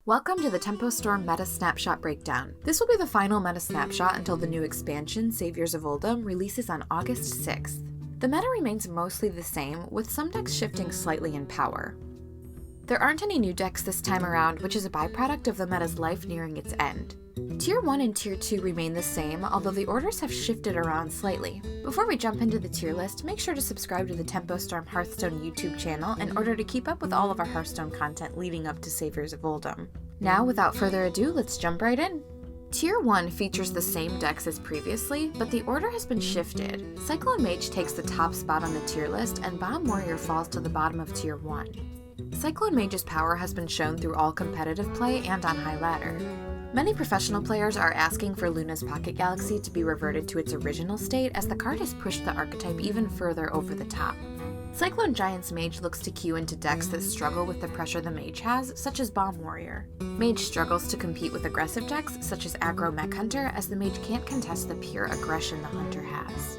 Welcome to the Tempo Storm Meta Snapshot Breakdown. This will be the final meta snapshot until the new expansion, Saviors of Uldum, releases on August 6th. The meta remains mostly the same, with some decks shifting slightly in power. There aren't any new decks this time around, which is a byproduct of the meta's life nearing its end. Tier 1 and Tier 2 remain the same, although the orders have shifted around slightly. Before we jump into the tier list, make sure to subscribe to the Tempo Storm Hearthstone YouTube channel in order to keep up with all of our Hearthstone content leading up to Saviors of Uldum. Now, without further ado, let's jump right in. Tier 1 features the same decks as previously, but the order has been shifted. Cyclone Mage takes the top spot on the tier list, and Bomb Warrior falls to the bottom of Tier 1. Cyclone Mage's power has been shown through all competitive play and on High Ladder. Many professional players are asking for Luna's Pocket Galaxy to be reverted to its original state, as the card has pushed the archetype even further over the top. Cyclone Giant's Mage looks to queue into decks that struggle with the pressure the Mage has, such as Bomb Warrior. Mage struggles to compete with aggressive decks, such as aggro Mech Hunter, as the Mage can't contest the pure aggression the Hunter has.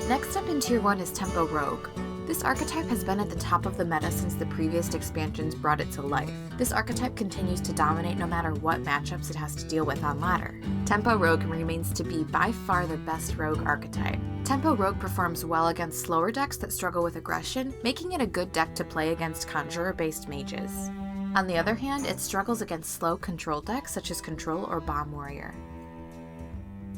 Next up in Tier 1 is Tempo Rogue. This archetype has been at the top of the meta since the previous expansions brought it to life. This archetype continues to dominate no matter what matchups it has to deal with on ladder. Tempo Rogue remains to be by far the best rogue archetype. Tempo Rogue performs well against slower decks that struggle with aggression, making it a good deck to play against conjurer-based mages. On the other hand, it struggles against slow control decks such as Control or Bomb Warrior.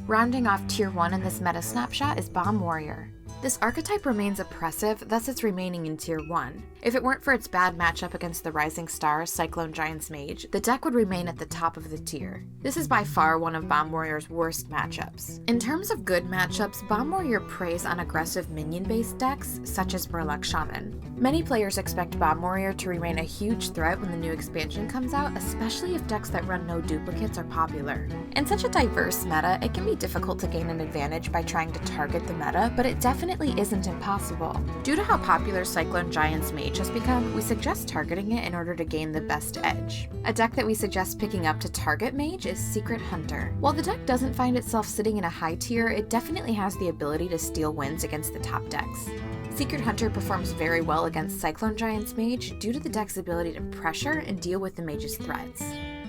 Rounding off Tier 1 in this meta snapshot is Bomb Warrior. This archetype remains oppressive, thus it's remaining in Tier 1. If it weren't for its bad matchup against the Rising Star, Cyclone Giant's Mage, the deck would remain at the top of the tier. This is by far one of Bomb Warrior's worst matchups. In terms of good matchups, Bomb Warrior preys on aggressive minion-based decks, such as Murloc Shaman. Many players expect Bomb Warrior to remain a huge threat when the new expansion comes out, especially if decks that run no duplicates are popular. In such a diverse meta, it can be difficult to gain an advantage by trying to target the meta, but it definitely isn't impossible. Due to how popular Cyclone Giant's Mage has become, we suggest targeting it in order to gain the best edge. A deck that we suggest picking up to target Mage is Secret Hunter. While the deck doesn't find itself sitting in a high tier, it definitely has the ability to steal wins against the top decks. Secret Hunter performs very well against Cyclone Giant's Mage due to the deck's ability to pressure and deal with the Mage's threats.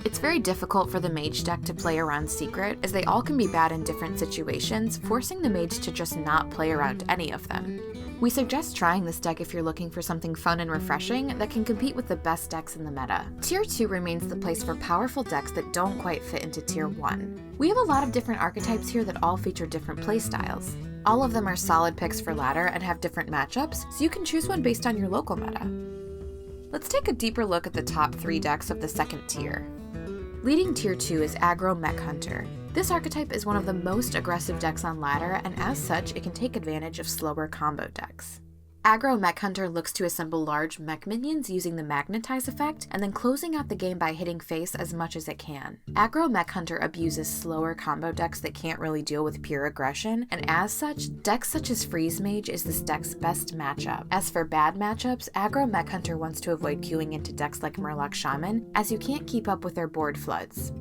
It's very difficult for the Mage deck to play around Secret, as they all can be bad in different situations, forcing the Mage to just not play around any of them. We suggest trying this deck if you're looking for something fun and refreshing that can compete with the best decks in the meta. Tier 2 remains the place for powerful decks that don't quite fit into Tier 1. We have a lot of different archetypes here that all feature different playstyles. All of them are solid picks for ladder and have different matchups, so you can choose one based on your local meta. Let's take a deeper look at the top 3 decks of the second tier. Leading Tier 2 is aggro Mech Hunter. This archetype is one of the most aggressive decks on ladder, and as such, it can take advantage of slower combo decks. Aggro Mech Hunter looks to assemble large mech minions using the Magnetize effect, and then closing out the game by hitting face as much as it can. Aggro Mech Hunter abuses slower combo decks that can't really deal with pure aggression, and as such, decks such as Freeze Mage is this deck's best matchup. As for bad matchups, Aggro Mech Hunter wants to avoid queuing into decks like Murloc Shaman, as you can't keep up with their board floods.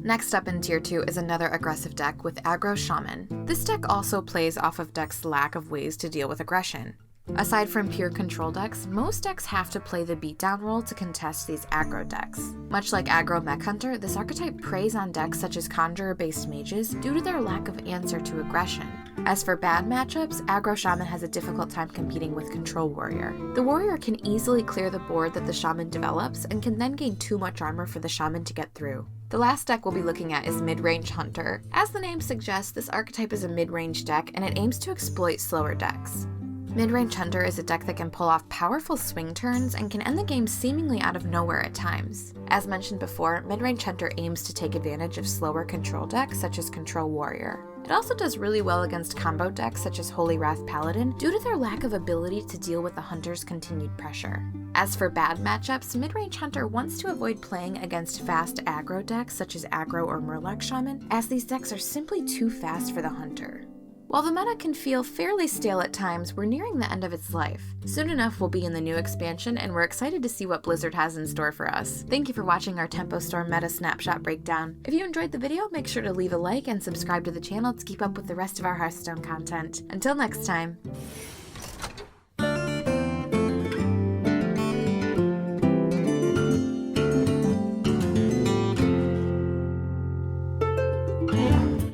Next up in Tier 2 is another aggressive deck with Aggro Shaman. This deck also plays off of decks' lack of ways to deal with aggression. Aside from pure control decks, most decks have to play the beatdown role to contest these aggro decks. Much like aggro Mech Hunter, this archetype preys on decks such as conjurer-based mages due to their lack of answer to aggression. As for bad matchups, aggro Shaman has a difficult time competing with Control Warrior. The Warrior can easily clear the board that the Shaman develops and can then gain too much armor for the Shaman to get through. The last deck we'll be looking at is Mid-Range Hunter. As the name suggests, this archetype is a mid-range deck and it aims to exploit slower decks. Mid-Range Hunter is a deck that can pull off powerful swing turns and can end the game seemingly out of nowhere at times. As mentioned before, Mid-Range Hunter aims to take advantage of slower control decks such as Control Warrior. It also does really well against combo decks such as Holy Wrath Paladin due to their lack of ability to deal with the Hunter's continued pressure. As for bad matchups, Mid-Range Hunter wants to avoid playing against fast aggro decks such as aggro or Murloc Shaman, as these decks are simply too fast for the Hunter. While the meta can feel fairly stale at times, we're nearing the end of its life. Soon enough, we'll be in the new expansion, and we're excited to see what Blizzard has in store for us. Thank you for watching our Tempo Storm Meta Snapshot Breakdown. If you enjoyed the video, make sure to leave a like and subscribe to the channel to keep up with the rest of our Hearthstone content. Until next time!